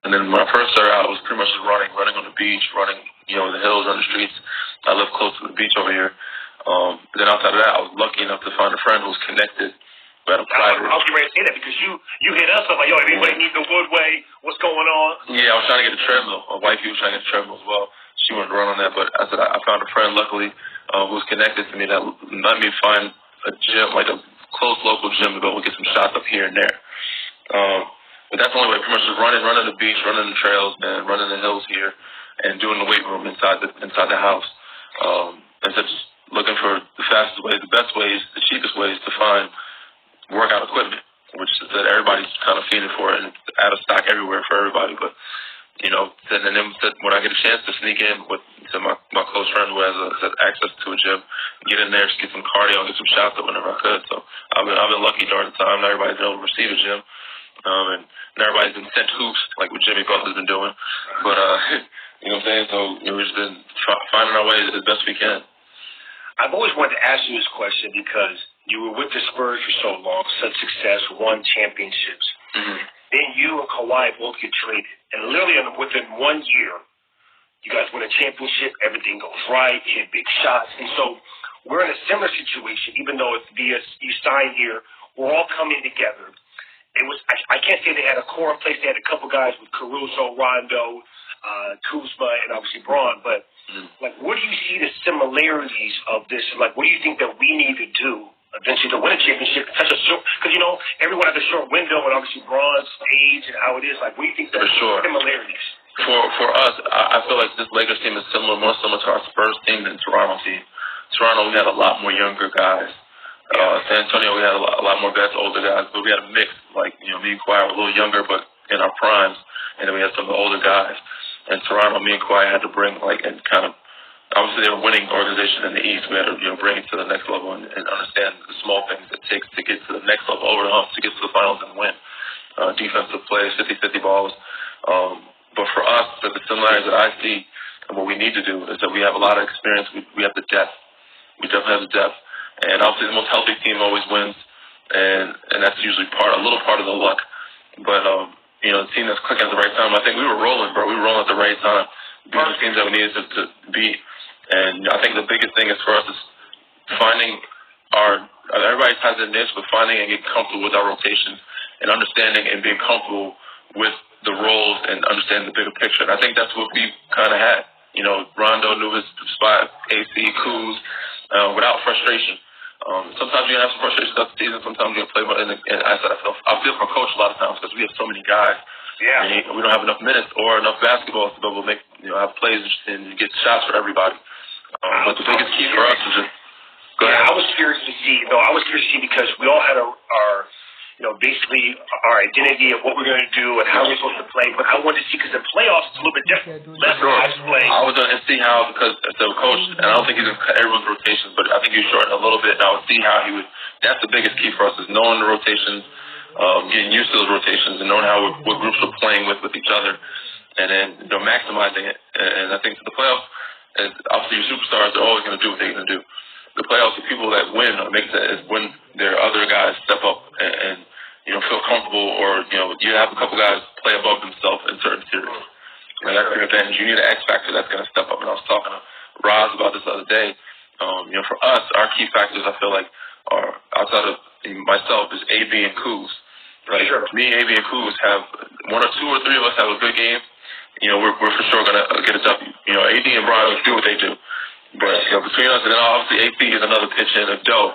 And then when I first started out, I was pretty much just running on the beach, running, in the hills, on the streets. I live close to the beach over here. But then outside of that, I was lucky enough to find a friend who was connected. We had a private. I was ready to say that because you hit us up like, yo, anybody need the Woodway? What's going on? Yeah, I was trying to get a treadmill. My wifey was trying to get a treadmill as well. She wanted to run on that, but I said I found a friend, luckily, who was connected to me that let me find a gym, like a close local gym to go and get some shots up here and there. But that's the only way, pretty much just running the beach, running the trails, and running the hills here, and doing the weight room inside the house. And so just looking for the fastest ways, the best ways, the cheapest ways to find workout equipment, which is that everybody's kind of feeding for it and out of stock everywhere for everybody. But, and then when I get a chance to sneak in to my close friend who has access to a gym, get in there, get some cardio, get some shots up whenever I could. So I've been lucky during the time. Not everybody's been able to receive a gym. And everybody's been sent hoops like what Jimmy Butler's been doing. But, you know what I'm saying? So we've just been finding our way as best we can. I've always wanted to ask you this question because you were with the Spurs for so long, such success, won championships. Mm-hmm. Then you and Kawhi both get traded. And literally within 1 year, you guys win a championship, everything goes right, you hit big shots. And so we're in a similar situation, even though it's via you signed here, we're all coming together. It was I can't say they had a core in place. They had a couple guys with Caruso, Rondo, Kuzma, and obviously Braun. But where do you see the similarities of this? Like, what do you think that we need to do eventually to win a championship? Because everyone has a short window, and obviously Braun's age and how it is. Like, what do you think the similarities? For us, I feel like this Lakers team is more similar to our Spurs team than Toronto team. Toronto, we had a lot more younger guys. San Antonio, we had a lot more vets, older guys, but we had a mix. Like, me and Kawhi were a little younger, but in our primes, and then we had some of the older guys. And Toronto, me and Kawhi had to bring, and kind of, obviously they were a winning organization in the East. We had to, bring it to the next level and understand the small things it takes to get to the next level, over the hump, to get to the finals and win. Defensive plays, 50-50 balls. But for us, the similarities that I see and what we need to do is that we have a lot of experience. We have the depth. We definitely have the depth. And obviously the most healthy team always wins, and that's usually a little part of the luck. But, the team that's clicking at the right time, I think we were rolling, bro. We were rolling at the right time. Beat the teams that we needed to beat. And I think the biggest thing is for us is finding everybody has their niche, but finding and getting comfortable with our rotations and understanding and being comfortable with the roles and understanding the bigger picture. And I think that's what we kind of had. Rondo knew his spot, AC, Kuz, without frustration. Sometimes you have some frustration throughout the season. Sometimes you play, and I feel for coach a lot of times because we have so many guys. Yeah. And we don't have enough minutes or enough basketball to be able to make, have plays and get shots for everybody. But the biggest key for us is just go ahead. I was curious to see. Because we all had our basically our identity of what we're going to do and how we're supposed to play. But I wanted to see, because the playoffs is a little bit different. Less guys play. I was going to see how, because the coach, and I don't think he's going to cut everyone's rotations, but I think he's shortened a little bit, and I would see how he would. That's the biggest key for us, is knowing the rotations, getting used to those rotations, and knowing what groups we're playing with each other, and then maximizing it. And I think the playoffs, obviously your superstars are always going to do what they're going to do. The playoffs, the people that win is when their other guys step up and feel comfortable, or you have a couple guys play above themselves in certain series. And that's your advantage. You need an X factor that's going to step up. And I was talking to Roz about this the other day. For us, our key factors, I feel like, are outside of myself is AB and Kuz. Right? Sure. Me, AB, and Kuz have one or two or three of us have a good game. We're for sure going to get a W. AD and Brian do what they do. But between us, and then obviously AP is another pitch in. Doe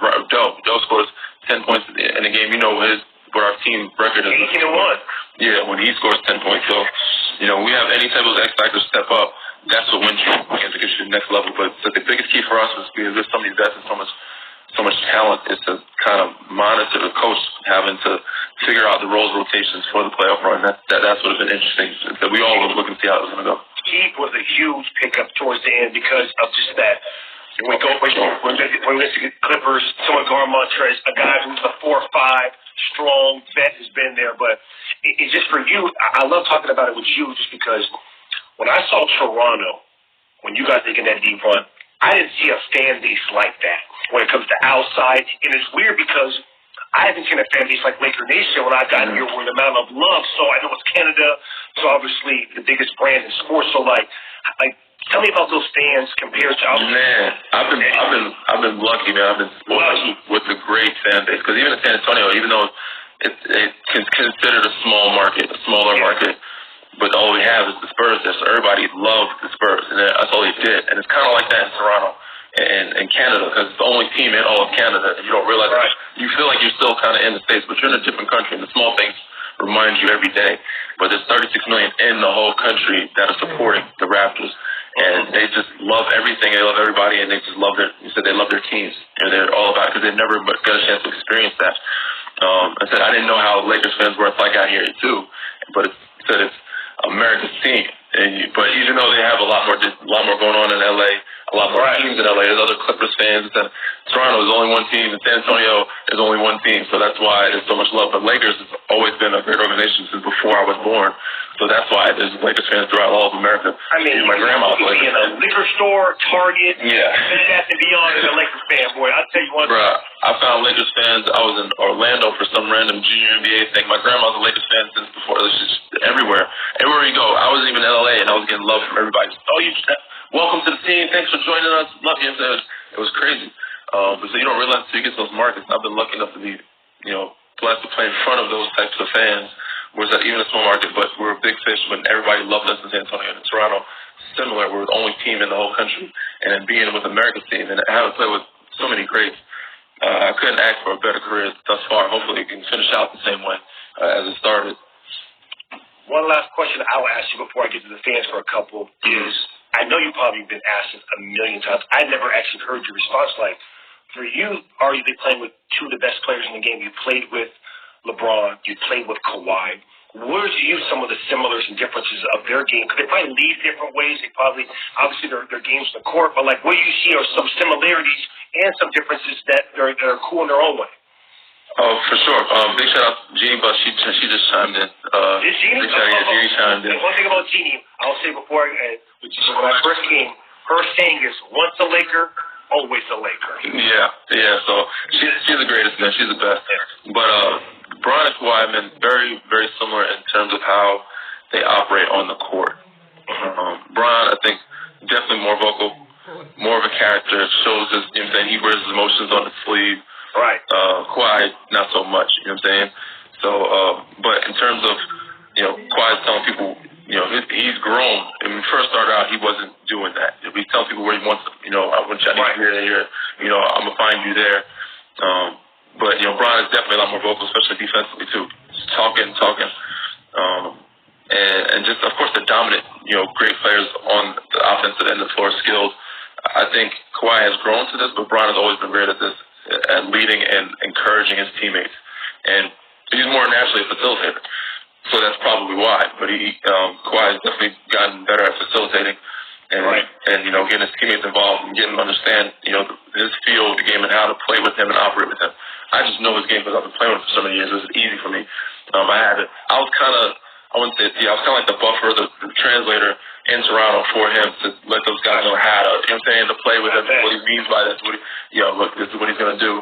scores 10 points in the game. What our team record is. 18-1. Yeah, when he scores 10 points. So, we have any type of X factor step up. That's what wins you and to get you to the next level. But the biggest key for us is, because there's so many vets and so much talent, is to kind of monitor the coach having to figure out the roles rotations for the playoff run. That's what has been interesting. So we all were looking to see how it was going to go. Keith was a huge pickup towards the end because of just that. When we get Clippers, someone go on Montrez, a guy who's a 4-5 strong vet has been there. But it's just for you. I love talking about it with you, just because when I saw Toronto, when you guys taking that deep run, I didn't see a fan base like that when it comes to outside. And it's weird because I haven't seen a fan base like Laker Nation when I got here, with the amount of love. So I know it's Canada, obviously the biggest brand in sports. So like, tell me about those fans compared to Man, I've been lucky, man. I've been lucky with a great fan base, because even in San Antonio, even though it's considered a smaller market, but all we have is the Spurs there, so everybody loves the Spurs, and that's all they did. And it's kind of like that in Toronto and Canada, because it's the only team in all of Canada, and you don't realize it. You feel like you're still kind of in the States, but you're in a different country, and the small things remind you every day. But there's 36 million in the whole country that are supporting the Raptors, and they just love everything. They love everybody, and they just love they love their teams, and they're all about it, because they never got a chance to experience that. I said I didn't know how Lakers fans were until I got here too, but it's America's team. But even though they have a lot more going on in LA, a lot more teams in LA, there's other Clippers fans. Toronto is only one team, and San Antonio is only one team, so that's why there's so much love. But Lakers has always been a great organization since before I was born, so that's why there's Lakers fans throughout all of America. I mean, my grandma was a Lakers fan. Liquor store, Target, Bed Bath & Beyond is a Lakers fan, boy. I'll tell you one thing. I found Lakers fans. I was in Orlando for some random junior NBA thing. My grandma was a Lakers fan since before. It was just everywhere. Everywhere you go. I was even in LA, and I was getting love from everybody. Welcome to the team. Thanks for joining us. Love you. It was crazy. But so you don't realize until you get to those markets. I've been lucky enough to be, blessed to play in front of those types of fans. Whereas even a small market, but we're a big fish when everybody loved us in San Antonio and in Toronto. Similar, we're the only team in the whole country. And then being with America's team and having played with so many greats, I couldn't ask for a better career thus far. Hopefully it can finish out the same way as it started. One last question I will ask you before I get to the fans for a couple is, I know you've probably been asked it a million times. I never actually heard your response. Like, for you, arguably playing with two of the best players in the game, you played with LeBron, you played with Kawhi. Where do you some of the similars and differences of their game? Because they probably lead different ways. They probably, obviously, their games in the court. But, like, what do you see are some similarities and some differences that are cool in their own way? Oh, for sure. Big shout out to Jeannie, but she just chimed in. Is Jeannie? Jeannie chimed in. One thing about Jeannie, I'll say before, when I first came, her saying is, once a Laker, always a Laker. Yeah. So she's the greatest, man. She's the best. But Bron and Kawhi have been very, very similar in terms of how they operate on the court. Bron, I think, definitely more vocal, more of a character. Shows his, he wears his emotions on his sleeve. Right. Kawhi, not so much. You know what I'm saying? So, but in terms of, Kawhi's telling people, he's grown. And when he first started out, he wasn't doing that. He's telling people where he wants them. I want you here. I'm going to find you there. But, Bron is definitely a lot more vocal, especially defensively, too. Just talking. And just, of course, the dominant, great players on the offensive end of the floor, skilled. I think Kawhi has grown to this, but Bron has always been great at this, at leading and encouraging his teammates. And he's more naturally a facilitator. So that's probably why. But Kawhi has definitely gotten better at facilitating and getting his teammates involved and getting them to understand, his feel of the game and how to play with him and operate with him. I just know his game because I've been playing with him for so many years. It was easy for me. I was kind of like the buffer, the translator in Toronto for him to let those guys know how to, to play with him, what he means by this. Look, this is what he's going to do.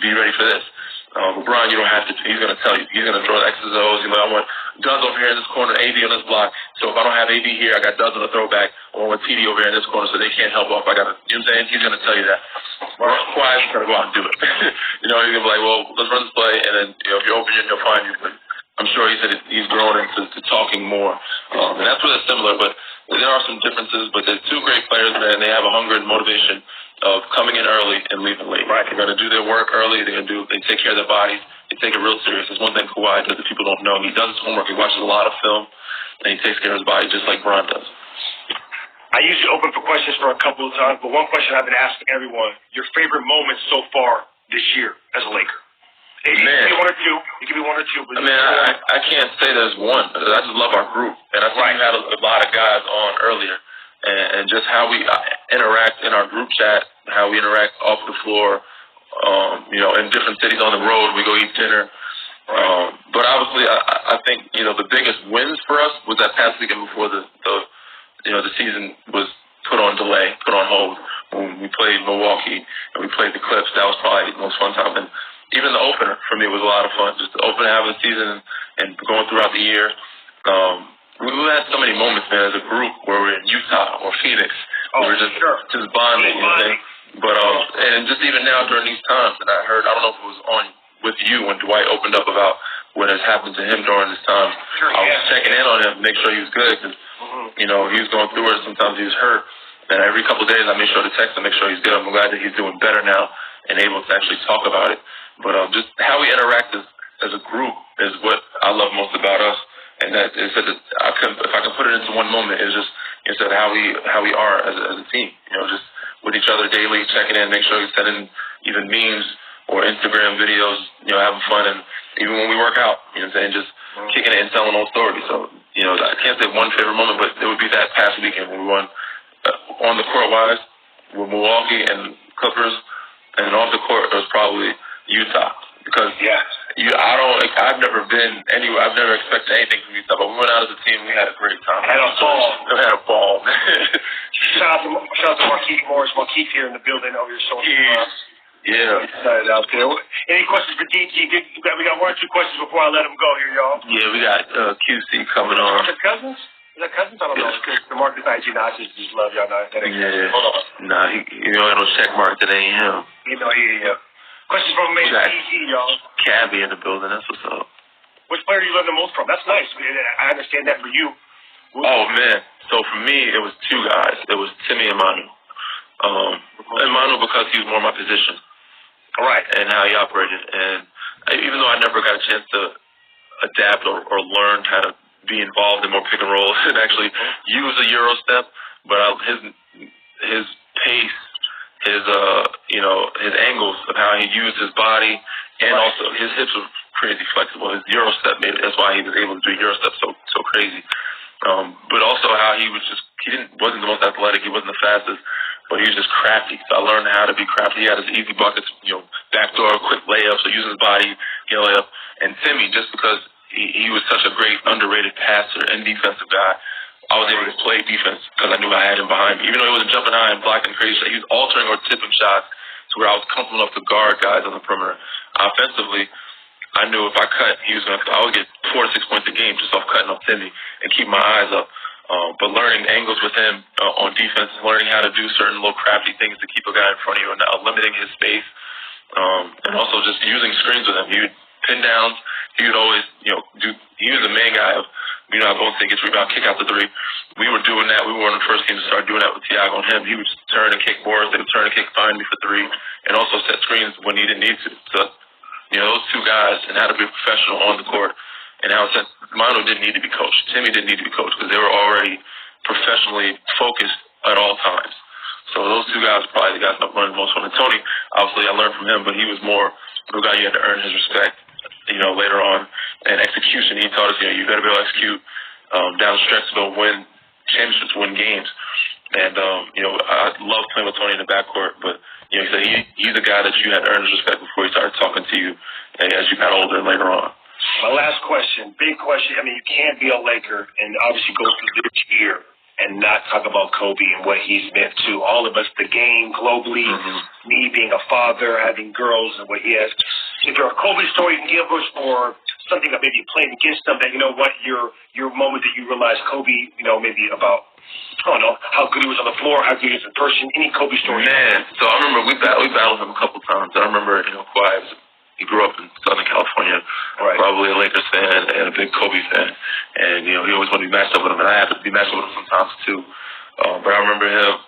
Be ready for this. LeBron, you don't have to. He's going to tell you. He's going to throw the X's and O's. I want Duz over here in this corner, AD on this block. So if I don't have AD here, I got Duz on the throwback, or I want TD over here in this corner, so they can't help off. I got to. You know what I'm saying? He's going to tell you that. Kawhi's going to go out and do it. He's going to be like, well, let's run this play, and then if you're open, he'll find you. But I'm sure he's grown into talking more, and that's where they're similar. But there are some differences. But they're two great players, man. They have a hunger and motivation of coming in early and leaving late. Right. They're going to do their work early. They take care of their bodies. They take it real serious. There's one thing Kawhi does that people don't know. He does his homework. He watches a lot of film, and he takes care of his body just like Bron does. I usually open for questions for a couple of times, but one question I've been asking everyone: your favorite moments so far this year as a Laker? It can be one or two. It can be one or two. But I can't say there's one. I just love our group, and I think we had a lot of guys on earlier, and just how we interact in our group chat, how we interact off the floor, in different cities on the road. We go eat dinner. But obviously, I think the biggest wins for us was that past weekend before the season was put on delay, put on hold. When we played Milwaukee and we played the Clips, that was probably the most fun time. And even the opener for me was a lot of fun. Just the opener, having the season and going throughout the year. we've had so many moments, man, as a group where we're in Utah or Phoenix, where we're just bonding, you know. But and just even now during these times, and I don't know if it was on with you when Dwight opened up about what has happened to him during this time. I was checking in on him to make sure he was good because, you know, he was going through it. Sometimes he was hurt. And every couple of days I make sure to text him, make sure he's good. I'm glad that he's doing better now and able to actually talk about it. But just how we interact as a group is what I love most about us. And that is that if I can put it into one moment, it's just instead of how we are as a team. You know, just with each other daily, checking in, make sure he's sending even memes or Instagram videos, you know, having fun, and even when we work out, you know what I'm saying, just kicking it and telling old stories. So, you know, I can't say one favorite moment, but it would be that past weekend when we won on the court-wise with Milwaukee and Clippers, and off the court it was probably Utah because I've never been anywhere. I've never expected anything from Utah, but we went out as a team. We had a great time. Had a ball. Shout out to Marquise Morris. Marquise here in the building over here showing love. Yeah. Excited out there. Any questions for DG? We got one or two questions before I let him go here, y'all. Yeah, we got QC coming on. Is that Cousins? I don't know. The Marcus IG, I just love y'all. Hold on. Nah, you don't got no check mark. That ain't him. You know, yeah. Questions from Major DG, y'all. Cabby in the building. That's what's up. Which player do you learn the most from? That's nice. I understand that for you. Oh, man. So for me, it was two guys. It was Timmy and Manu. Manu because he was more my position. All right. And how he operated. And even though I never got a chance to adapt or learn how to be involved in more pick and roll and actually use a Euro step, but his pace, his angles of how he used his body, and also his hips were crazy flexible. His Euro step that's why he was able to do Euro step so crazy. But also how he wasn't the most athletic, he wasn't the fastest, but he was just crafty. So I learned how to be crafty. He had his easy buckets, backdoor, quick layups, so using his body, layup. And Timmy, just because he was such a great underrated passer and defensive guy, I was able to play defense because I knew I had him behind me. Even though he wasn't jumping high and blocking crazy shots, he was altering or tipping shots to where I was comfortable enough to guard guys on the perimeter. Offensively, I knew if I cut, I would get 4 to 6 points a game just off cutting off Timmy and keep my eyes up. But learning angles with him on defense, learning how to do certain little crafty things to keep a guy in front of you and limiting his space, and also just using screens with him. He would pin downs. He would always, he was the main guy of, Golden State gets rebound, kick out the three. We were doing that. We were one of the first teams to start doing that with Tiago and him. He would turn and kick boards. They would turn and kick behind me for three, and also set screens when he didn't need to. So, those two guys, and how to be a professional on the court. And how it said Manu didn't need to be coached. Timmy didn't need to be coached because they were already professionally focused at all times. So those two guys are probably the guys I've learned most from. And Tony, obviously, I learned from him, but he was more the guy you had to earn his respect, later on. And execution, he taught us, you better be able to execute down the stretch to go win championships, win games. And, I love playing with Tony in the backcourt, but, he said he's a guy that you had to earn his respect before he started talking to you as you got older and later on. My last question, big question. I mean, you can't be a Laker and obviously go through this year and not talk about Kobe and what he's meant to all of us, the game globally, me being a father, having girls, and what he has. Is there a Kobe story you can give us, or something that maybe playing against them that, your moment that you realized Kobe, maybe about, I don't know, how good he was on the floor, how good he was in person, any Kobe story? Man, so I remember we battled him a couple times. I remember, Kawhi he grew up in Southern California, probably a Lakers fan and a big Kobe fan. And, he always wanted to be matched up with him, and I had to be matched up with him sometimes too. But I remember him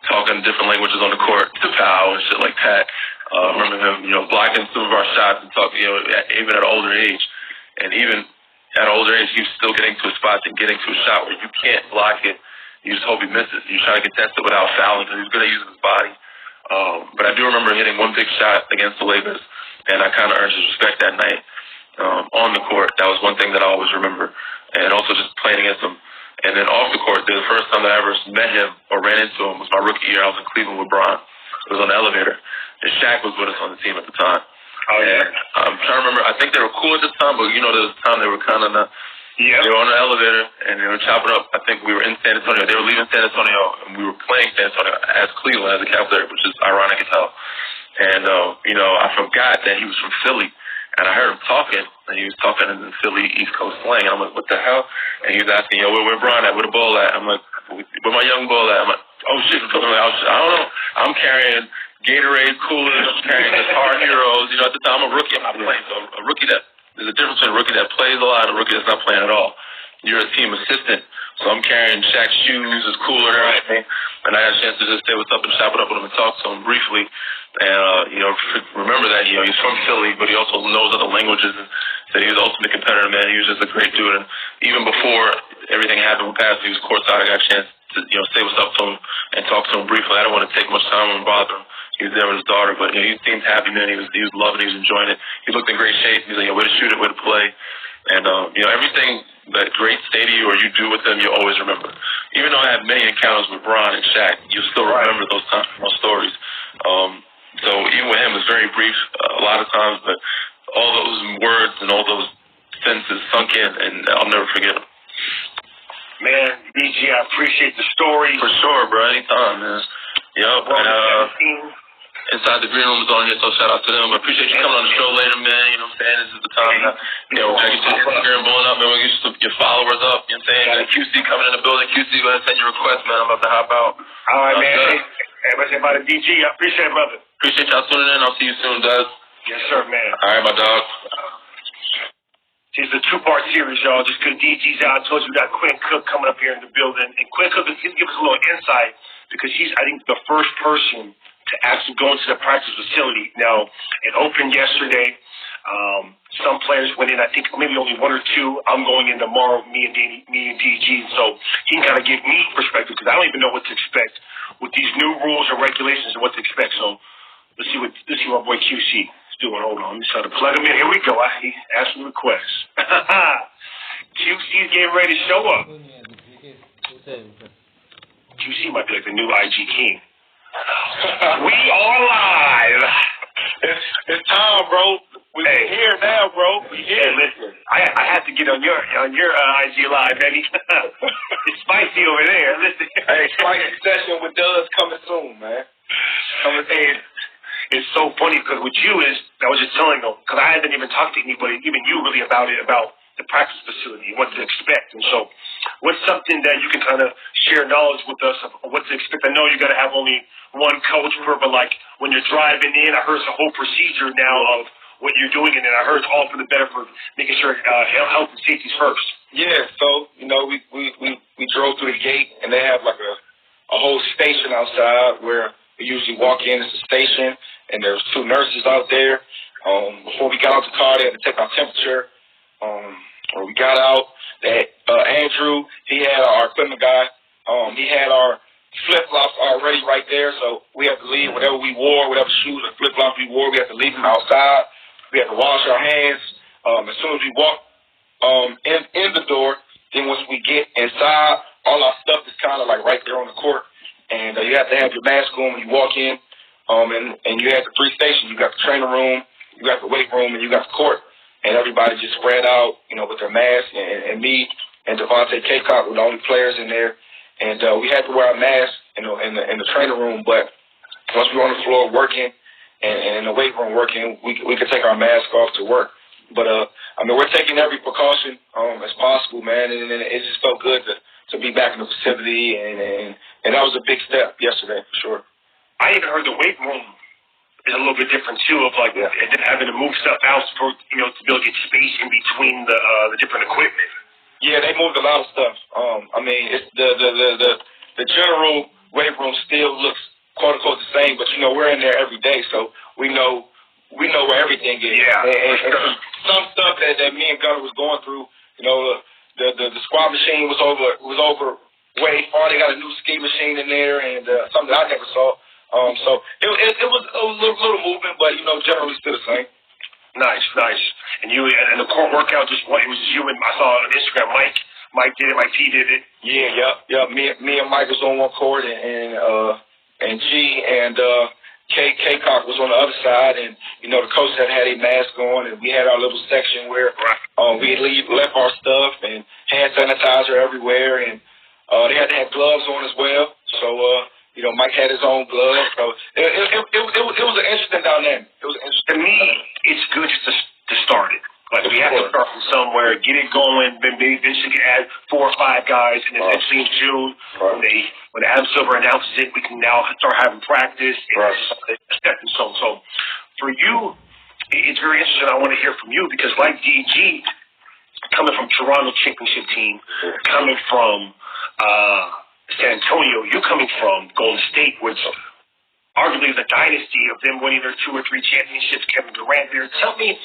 talking different languages on the court to Powell and shit like that. I remember him, blocking some of our shots and talking, even at an older age. And even at an older age, he was still getting to a spot and getting to a shot where you can't block it. You just hope he misses. You try to contest it without fouling because he's good at using his body. But I do remember hitting one big shot against the Lakers, and I kind of earned his respect that night on the court. That was one thing that I always remember. And also just playing against him. And then off the court, the first time that I ever met him or ran into him was my rookie year. I was in Cleveland with Bron. It was on the elevator. And Shaq was with us on the team at the time. Oh, yeah. And I'm trying to remember. I think they were cool at this time, but there was a time they were kind of not. Yeah. They were on the elevator, and they were chopping up. I think we were in San Antonio. They were leaving San Antonio, and we were playing San Antonio as Cleveland, as a Cavalier, which is ironic as hell. And, I forgot that he was from Philly. And I heard him talking, and he was talking in the Philly East Coast slang. And I'm like, what the hell? And he was asking, yo, where Brian at? Where the ball at? I'm like, where my young ball at? I'm like, oh shit. I'm like, I don't know. I'm carrying Gatorade coolers. I'm carrying Guitar Heroes. You know, at the time I'm a rookie. I'm not playing. So a rookie there's a difference between a rookie that plays a lot and a rookie that's not playing at all. You're a team assistant. So I'm carrying Shaq's shoes, his cooler and everything. And I had a chance to just say what's up and chop it up with him and talk to him briefly. And, remember that, he's from Philly, but he also knows other languages. And said he was the ultimate competitor, man. He was just a great dude. And even before everything happened with Pass, he was courtside. I got a chance to, say what's up to him and talk to him briefly. I didn't want to take much time and bother him. He was there with his daughter, but, he seemed happy, man. He was loving it. He was enjoying it. He looked in great shape. He was like, way to shoot it, way to play. And, everything that great stay to you or you do with them, you always remember. Even though I had many encounters with Bron and Shaq, you still remember those times, those stories. So even with him, it's very brief a lot of times, but all those words and all those sentences sunk in, and I'll never forget them. Man, DG, I appreciate the story. For sure, bro. Anytime, man. Yep. And, Inside the Green Room is on here, so shout out to them. I appreciate you coming on the show later, man. You know what I'm saying? This is the time. We're going to get your Instagram blowing up, man. We're going to get your followers up. You know what I'm saying? Got QC coming in the building. QC, go ahead and send your request, man. I'm about to hop out. All right, man. Hey, what's about the DG? I appreciate it, brother. Appreciate y'all tuning in. I'll see you soon, Duz. Yes, sir, man. All right, my dog. It's a two-part series, y'all. Just because DG's out, I told you we got Quinn Cook coming up here in the building. And Quinn Cook is going to give us a little insight because he's, I think, the first person to actually go into the practice facility. Now, it opened yesterday. Some players went in, I think maybe only one or two. I'm going in tomorrow, me and DG. So he can kind of give me perspective because I don't even know what to expect with these new rules and regulations and what to expect. So let's see what my boy QC is doing. Hold on, let me try to plug him in. Here we go. He asked me requests. QC's getting ready to show up. QC might be like the new IG king. We are live. It's time, bro. We're here now, bro. We here. Hey, listen, I have to get on your IG live, baby. It's spicy over there. Listen. Hey, spicy session with Duz coming soon, man. It's so funny because with you I was just telling them because I hadn't even talked to anybody, even you, really about the practice facility, what to expect. And so, what's something that you can kind of share knowledge with us of what to expect? I know you got to have only one coach but like when you're driving in, I heard the whole procedure now of what you're doing, and then I heard it's all for the better for making sure health and safety's first. Yeah, so we drove through the gate, and they have like a whole station outside where we usually walk in. It's a station, and there's two nurses out there. Before we got out the car, they had to take our temperature. When we got out, Andrew, he had our equipment guy. He had our flip-flops already right there, so we had to leave whatever we wore, whatever shoes or flip-flops we wore, we had to leave them outside. We had to wash our hands. As soon as we walk in the door, then once we get inside, all our stuff is kind of like right there on the court, and you have to have your mask on when you walk in. And you had the three stations. You got the training room, you got the weight room, and you got the court. And everybody just spread out, with their masks. And me and Devontae Kaycock were the only players in there. And we had to wear a mask in the training room. But once we were on the floor working and in the weight room working, we could take our mask off to work. But we're taking every precaution as possible, man. And it just felt good to be back in the facility. And that was a big step yesterday for sure. I even heard the weight room is a little bit different too, of like and then having to move stuff out for to be able to get space in between the different equipment. Yeah, they moved a lot of stuff. It's the general weight room still looks quote unquote the same, but we're in there every day, so we know where everything is. Yeah. And some stuff that me and Gunner was going through, the squat machine was overweight. They got a new ski machine in there, and something I never saw. So it was a little movement, but generally still the same. Nice. And and the core workout it was just you and I saw on Instagram. Mike did it. Mike T did it. Yeah, yep. Me and Mike was on one court, and G and Kaycock was on the other side, and the coach had a mask on, and we had our little section where we left our stuff and hand sanitizer everywhere, and they had to have gloves on as well. So. Mike had his own gloves, so it was an interesting dynamic. It was interesting. To me, it's good just to to start it. Like, we have to start from somewhere, get it going, then maybe eventually add 4 or 5 guys, and then eventually in June, when Adam Silver announces it, we can now start having practice and a stepping stone. So, for you, it's very interesting. I want to hear from you because, like DG, coming from Toronto championship team, coming from San Antonio, you coming from Golden State, which arguably is a dynasty of them winning their 2 or 3 championships, Kevin Durant there. Tell me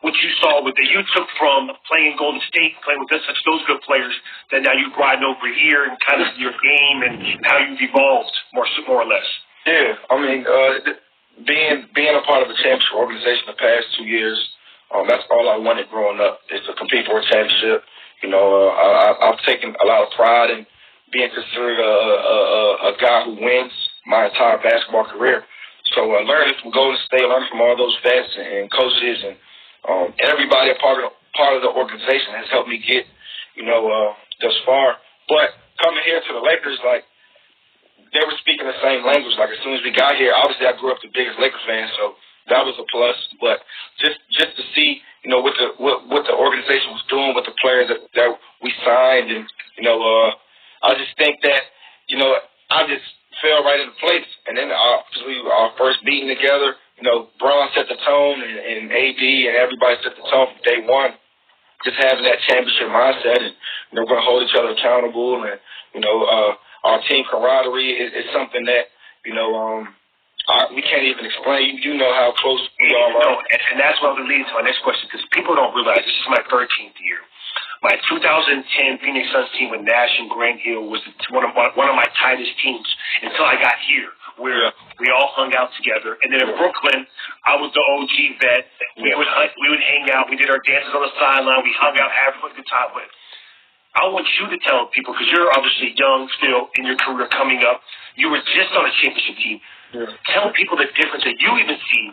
what you saw with that you took from playing in Golden State, playing with such those good players, that now you've brought over here and kind of your game and how you've evolved more or less. Yeah, I mean, being a part of a championship organization the past 2 years, that's all I wanted growing up, is to compete for a championship. You know, I've taken a lot of pride in being considered a guy who wins my entire basketball career. So learning from Golden State, learning from all those vets and coaches and everybody a part of the organization has helped me get, thus far. But coming here to the Lakers, like, they were speaking the same language. Like, as soon as we got here, obviously I grew up the biggest Lakers fan, so that was a plus. But just to see, what the organization was doing with the players that we signed, and I just think that I just fell right into place. And then our first meeting together, Bron set the tone, and AD and everybody set the tone from day one. Just having that championship mindset, and we're going to hold each other accountable, and our team camaraderie is something that we can't even explain. You know how close we all are. And that's what will lead to my next question, because people don't realize this is my 13th year. My 2010 Phoenix Suns team with Nash and Grant Hill was one of my tightest teams until I got here, where we all hung out together. And then in Brooklyn, I was the OG vet. We would hang out. We did our dances on the sideline. We hung out, had a good time. But I want you to tell people, because you're obviously young still in your career coming up. You were just on a championship team. Yeah. Tell people the difference that you even see,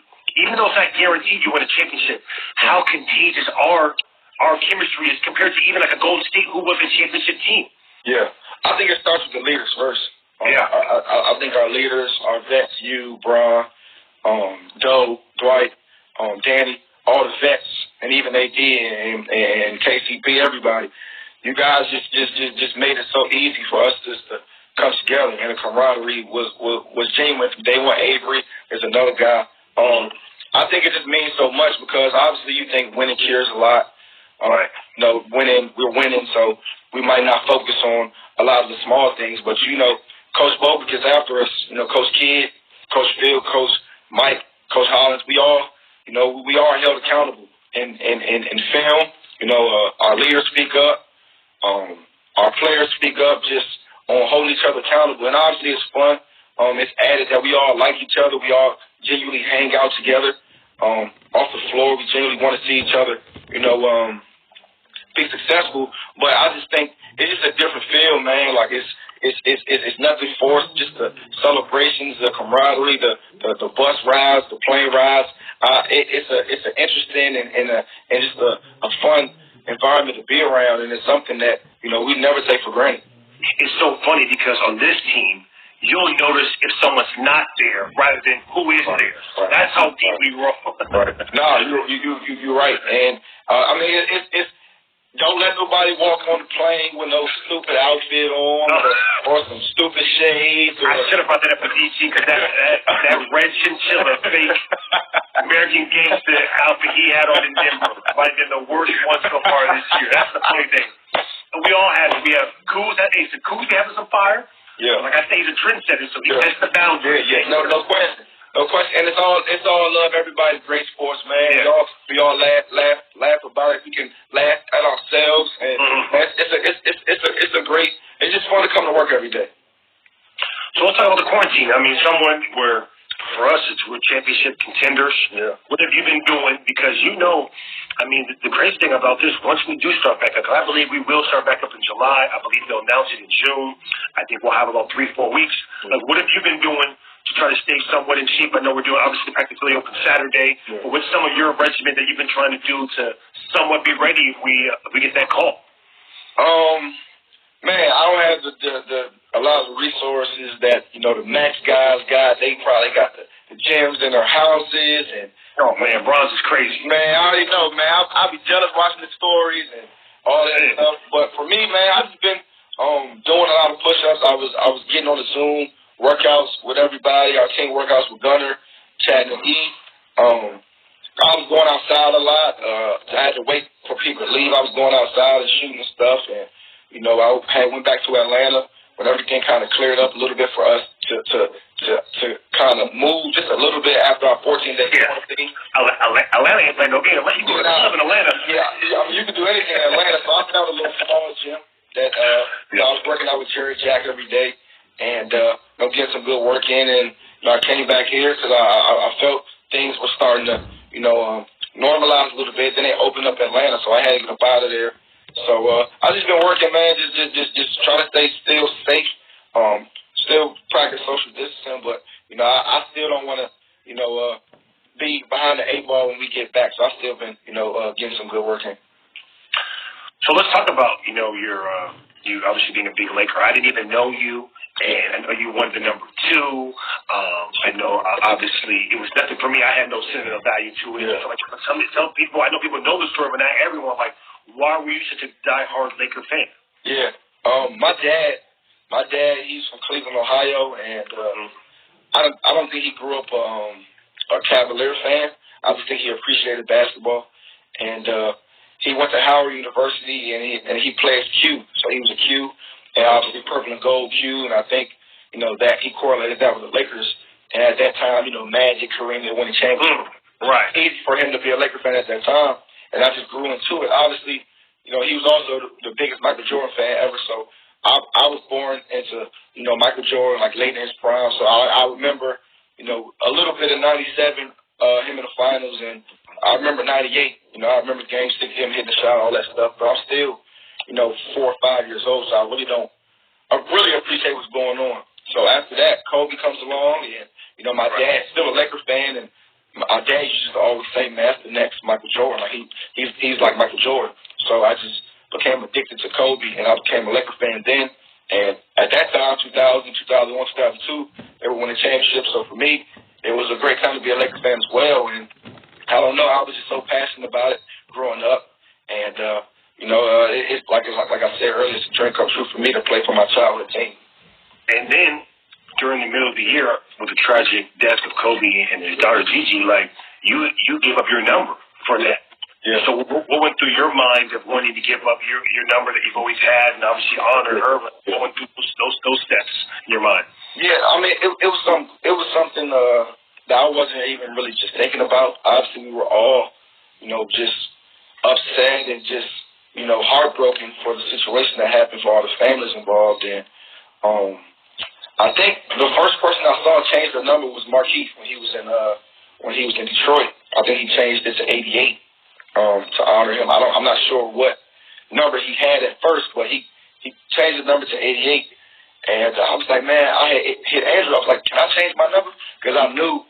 even though it's not guaranteed you win a championship, how contagious our chemistry is compared to even like a Golden State who was a championship team. Yeah. I think it starts with the leaders first. I think our leaders, our vets, you, Bron, Doe, Dwight, Danny, all the vets, and even AD and KCP, everybody. You guys just made it so easy for us just to come together, and the camaraderie was genuine from day one. Avery, there's another guy. I think it just means so much because obviously you think winning cares a lot. We're winning, so we might not focus on a lot of the small things. But Coach Bobick is after us. Coach Kidd, Coach Phil, Coach Mike, Coach Hollins. We all held accountable in film. Our leaders speak up. Our players speak up, just on holding each other accountable. And obviously it's fun. It's added that we all like each other. We all genuinely hang out together. Off the floor, we genuinely want to see each other, be successful. But I just think it's just a different feel, man. Like it's nothing forced, just the celebrations, the camaraderie, the bus rides, the plane rides. It's an interesting and just a fun environment to be around, and it's something that we never take for granted. It's so funny because on this team, you'll notice if someone's not there rather than who is there. Right. That's how deep we roll. Right. No, you're right. And it's don't let nobody walk on the plane with no stupid outfit on or some stupid shades. I should have brought that up with DG because that red chinchilla fake American gangster outfit he had on in Denver might have been the worst one so far this year. That's the funny thing. We all have it. We have Kuz. Kuz having some fire. Yeah. Like I say, he's a trendsetter, so he sets the boundary. Yeah. No question. No question. And it's all love. Everybody's great sports, man. Yeah. We all laugh about it. We can laugh at ourselves, and it's a great. It's just fun to come to work every day. So let's talk about the quarantine. I mean, for us, we're championship contenders. Yeah. What have you been doing? Because the crazy thing about this, once we do start back up, I believe we will start back up in July. I believe they'll announce it in June. I think we'll have about 3-4 weeks. Like, what have you been doing to try to stay somewhat in shape? I know we're doing, obviously, practically open Saturday. Yeah. But what's some of your regimen that you've been trying to do to somewhat be ready if we get that call? Man, I don't have a lot of the resources that the Max guys got. They probably got the gyms in their houses, and Oh man, Bronze is crazy. Man, I already know, man. I'll be jealous watching the stories and all that stuff. But for me, man, I've just been doing a lot of push-ups. I was getting on the Zoom workouts with everybody. Our team workouts with Gunner, Chad, and E. I was going outside a lot. I had to wait for people to leave. I was going outside and shooting and stuff. And I went back to Atlanta when everything kind of cleared up a little bit for us to kind of move just a little bit after our 14-day quarantine. Atlanta ain't playing no game. You can live in Atlanta. Yeah, I mean, you can do anything in Atlanta. So I found a little small gym that I was working out with Jerry Jack every day and getting some good work in. And I came back here because I felt things were starting to normalize a little bit. Then they opened up Atlanta, so I had to get up out of there. So I just been working, man, just trying to stay still safe, still practice social distancing, but I still don't want to be behind the 8 ball when we get back. So I still been getting some good work in. So let's talk about you obviously being a big Laker. I didn't even know you. And I know you wanted the number 2. I know, obviously, it was nothing for me. I had no sentimental value to it. Yeah. So, like, tell people, I know people know the story, but not everyone, like, why were you such a diehard Laker fan? Yeah. My dad, he's from Cleveland, Ohio, and I don't think he grew up a Cavaliers fan. I just think he appreciated basketball. And he went to Howard University, and he played Q. So he was a Q. And obviously purple and gold Q, and I think, that he correlated that with the Lakers. And at that time, Magic, Kareem, they won the championship. Right. Easy for him to be a Laker fan at that time. And I just grew into it. Obviously, he was also the biggest Michael Jordan fan ever. So I was born into, Michael Jordan, like late in his prime. So I remember, a little bit of 97, him in the finals. And I remember 98, I remember Game 6, him hitting the shot, all that stuff. But I'm still 4 or 5 years old, so I really appreciate what's going on. So after that, Kobe comes along, and my dad's still a Lakers fan, and my dad used to always say, "Man, that's the next Michael Jordan. Like he's like Michael Jordan." So I just became addicted to Kobe, and I became a Laker fan then. And at that time, 2000, 2001, 2002, they were winning championships. So for me, it was a great time to be a Lakers fan as well. And I don't know, I was just so passionate about it growing up, and it's like I said earlier, it's a dream come true for me to play for my childhood team. And then, during the middle of the year, with the tragic death of Kobe and his daughter Gigi, like, you gave up your number for that. Yeah. So what went through your mind of wanting to give up your number that you've always had and obviously honor her? What went through those steps in your mind? Yeah, I mean, it was something that I wasn't even really just thinking about. Obviously, we were all, just upset and just, heartbroken for the situation that happened for all the families involved. And I think the first person I saw change the number was Marquise when he was in Detroit. I think he changed it to 88 to honor him. I'm not sure what number he had at first, but he changed the number to 88. And I was like, man, I had hit Andrew. I was like, can I change my number? Because I knew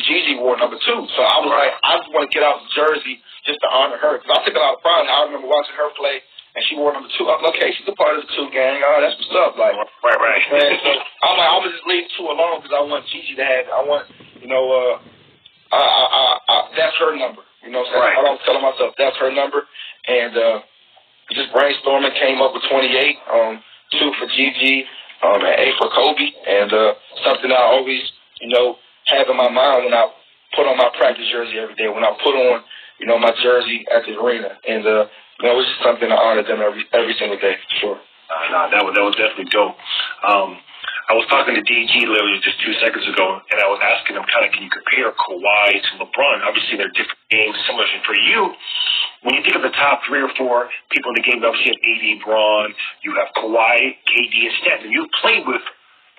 Gigi wore number 2. So I was like, I just want to get out the jersey just to honor her. Because I took a lot of pride. I remember watching her play, and she wore number 2. I'm like, okay, she's a part of the 2 gang. Oh, that's what's up. Like, right. Man, so I'm like, I'm going to just leave 2 alone because I want Gigi to have, I want, that's her number. You know what I'm saying? Right. I don't tell myself that's her number. And just brainstorming, came up with 28, 2 for Gigi, and 8 for Kobe. And something I always, have in my mind when I put on my practice jersey every day, when I put on, my jersey at the arena. And, it was just something to honor them every single day, for sure. That was definitely dope. I was talking to DG literally just 2 seconds ago, and I was asking him can you compare Kawhi to LeBron? Obviously, they're different games, similar. And for you, when you think of the top 3 or 4 people in the game, obviously you have AD, Bron, you have Kawhi, KD, and Steph, and you played with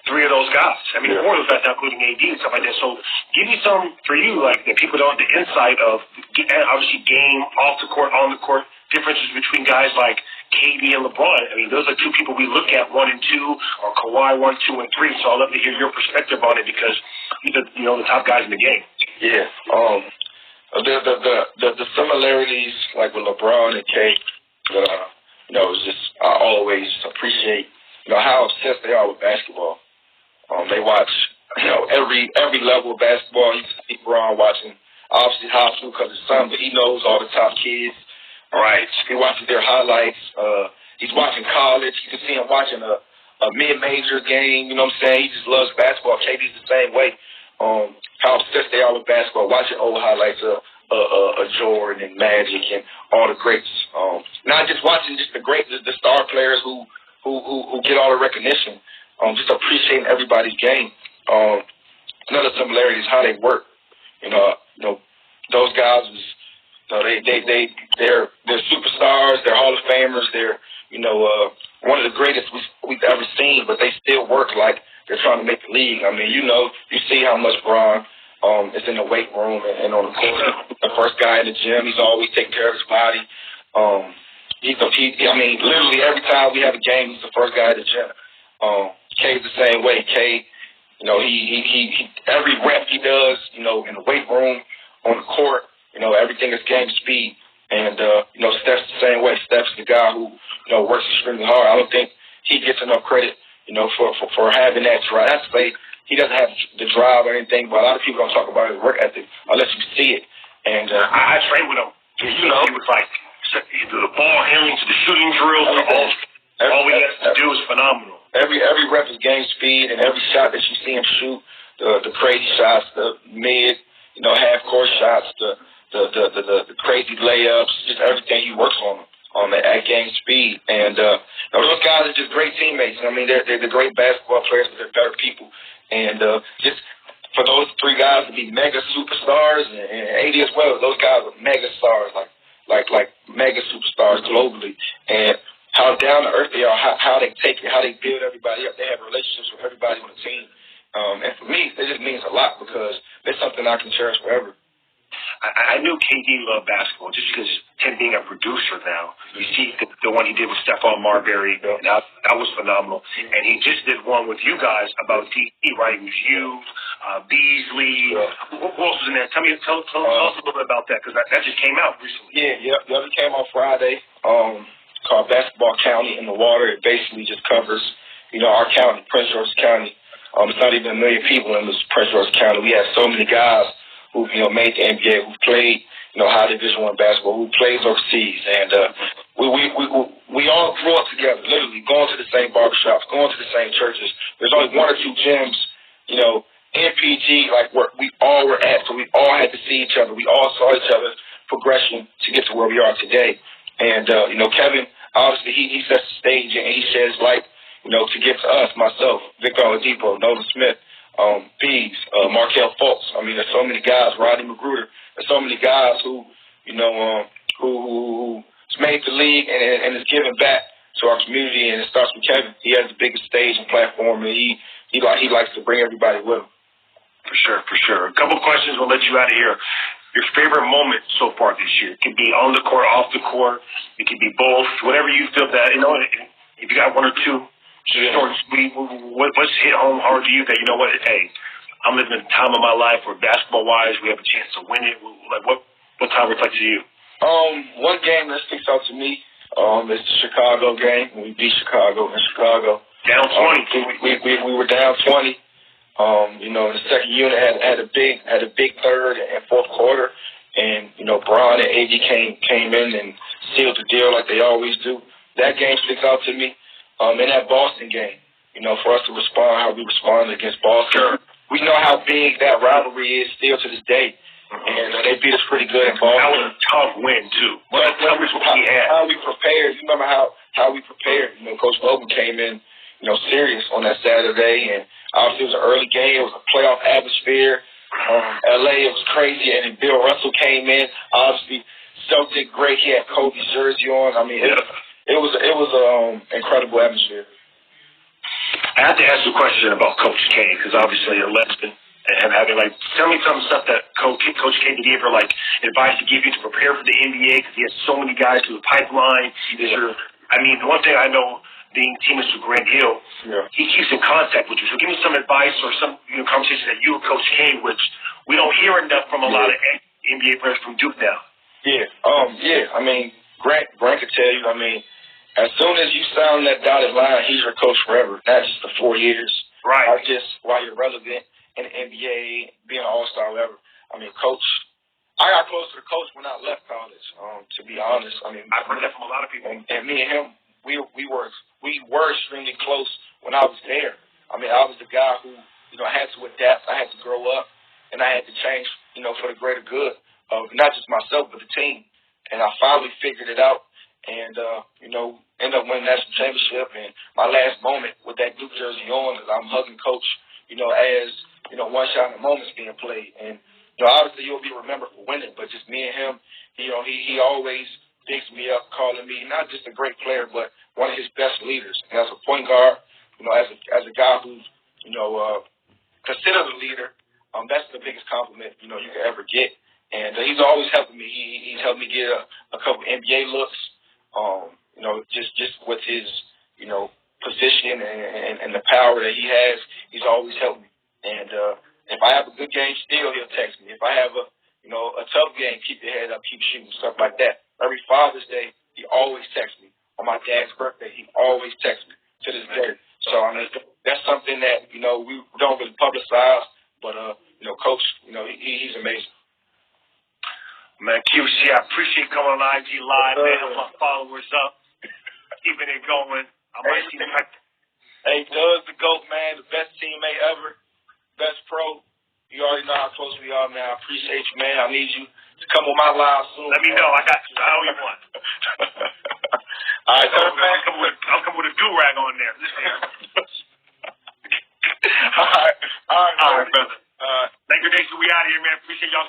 3 of those guys. I mean, 4 of those guys, including AD and stuff like that. So give me some, for you, like, that people don't have the insight of, obviously, game, off the court, on the court, differences between guys like KD and LeBron. I mean, those are 2 people we look at, 1 and 2, or Kawhi 1, 2, and 3. So I'd love to hear your perspective on it because you're the top guys in the game. Yeah. The similarities, like with LeBron and K, it's just, I always appreciate, how obsessed they are with basketball. They watch, every level of basketball. You see LeBron watching obviously high school because his son, but he knows all the top kids. Right. He watches their highlights. He's watching college. You can see him watching a mid-major game. You know what I'm saying? He just loves basketball. KD's the same way. How obsessed they are with basketball. Watching old highlights of Jordan and Magic and all the greats. Not just watching just the star players who get all the recognition. Just appreciating everybody's game. Another similarity is how they work. You know, those guys they're superstars. They're Hall of Famers. They're one of the greatest we've ever seen. But they still work like they're trying to make the league. I mean, you see how much Bron is in the weight room and on the court. The first guy in the gym. He's always taking care of his body. Literally every time we have a game, he's the first guy in the gym. K's the same way. K, he every rep he does, in the weight room, on the court, everything is game speed. And, Steph's the same way. Steph's the guy who, works extremely hard. I don't think he gets enough credit, for having that drive. That's like, he doesn't have the drive or anything, but a lot of people don't talk about his work ethic unless you see it. And I trained with him. He was like, the ball handling to the shooting drills, all we have to do is phenomenal. Every rep is game speed, and every shot that you see him shoot, the crazy shots, the mid, half court shots, the crazy layups, just everything he works on at game speed. And those guys are just great teammates. I mean, they're the great basketball players, but they're better people. And just for those three guys to be mega superstars, and AD as well, those guys are mega stars, like mega superstars globally. And how down to earth they are, how they take it, how they build everybody up. They have relationships with everybody on the team. And for me, it just means a lot because it's something I can cherish forever. I knew KD loved basketball just because him being a producer now. You see the one he did with Stephon Marbury, that was phenomenal. And he just did one with you guys about DE, right? It was you, Beasley. Who else was in there? Tell us a little bit about that because that just came out recently. Yeah, it came out Friday. Called Basketball County in the Water. It basically just covers, our county, Prince George's County. It's not even 1 million people in this Prince George's County. We have so many guys who, made the NBA, who played, high Division I basketball, who plays overseas, and we all grew up together, literally going to the same barbershops, going to the same churches. There's only 1 or 2 gyms, in PG, like where we all were at, so we all had to see each other. We all saw each other's progression to get to where we are today. And Kevin, obviously, he sets the stage and he sheds light, to give to us, myself, Victor Oladipo, Nolan Smith, Bees, Markelle Fultz. I mean, there's so many guys, Rodney Magruder. There's so many guys who's made the league and is giving back to our community, and it starts with Kevin. He has the biggest stage and platform, and he likes to bring everybody with him. For sure. A couple questions, we'll let you out of here. Your favorite moment so far this year? It could be on the court, off the court. It could be both. Whatever you feel that, if you got 1 or 2, short and sweet, what's hit home hard to you that, hey, I'm living a time of my life where basketball-wise we have a chance to win it. Like, what time reflects to you? One game that sticks out to me is the Chicago game when we beat Chicago in Chicago. Down 20. We were down 20. The second unit had a big third and fourth quarter, and Bron and AD came in and sealed the deal like they always do. That game sticks out to me. In that Boston game, for us to respond how we responded against Boston, we know how big that rivalry is still to this day, and they beat us pretty good in Boston. That was a tough win too. But how we prepared? You remember how we prepared? Coach Vogel came in, serious on that Saturday, and obviously it was an early game. It was a playoff atmosphere. LA, it was crazy, and then Bill Russell came in. Obviously, Celtic great. He had Kobe's jersey on. I mean, it was incredible atmosphere. I have to ask you a question about Coach K, because obviously a legend, and having tell me some stuff that Coach K gave her advice to give you to prepare for the NBA, because he has so many guys through the pipeline. The one thing I know, being teammates with Grant Hill, he keeps in contact with you. So give me some advice or some conversation that you and Coach K, which we don't hear enough from a lot of NBA players from Duke now. I mean, Grant could tell you. I mean, as soon as you sign that dotted line, he's your coach forever, not just the 4 years. Right. Not just while you're relevant in the NBA, being an all-star, whatever. I mean, Coach I got close to the coach when I left college. To be honest, I mean, I've heard that from a lot of people. And me and him, we were extremely close when I was there. I mean, I was the guy who I had to adapt. I had to grow up, and I had to change for the greater good of not just myself but the team. And I finally figured it out, and ended up winning the national championship. And my last moment with that Duke jersey on, I'm hugging coach. As one shot in the moment's being played, and obviously you'll be remembered for winning, but just me and him, he always digs me up, calling me not just a great player, but one of his best leaders. And as a point guard, as a guy who's considered a leader, that's the biggest compliment you could ever get. And he's always helping me. He's helped me get a couple NBA looks. Just with his position and the power that he has, he's always helped me. And if I have a good game, still he'll text me. If I have a tough game, keep your head up, keep shooting, stuff like that. Every Father's Day, he always texts me. On my dad's birthday, he always texts me to this day. So I mean, that's something that we don't really publicize, but Coach, he's amazing. Man, QC, I appreciate coming on IG Live, man. Help my followers up, keeping it going. I might see the Hey, Doug's the GOAT, man. The best teammate ever. Best pro. You already know how close we are, man. I appreciate you, man. I need you to come on my live soon. Let me know. I got you. I owe you one. All right, man. I'll come with a do-rag on there. All right, brother. Thank you, Nation. We out of here, man. Appreciate y'all.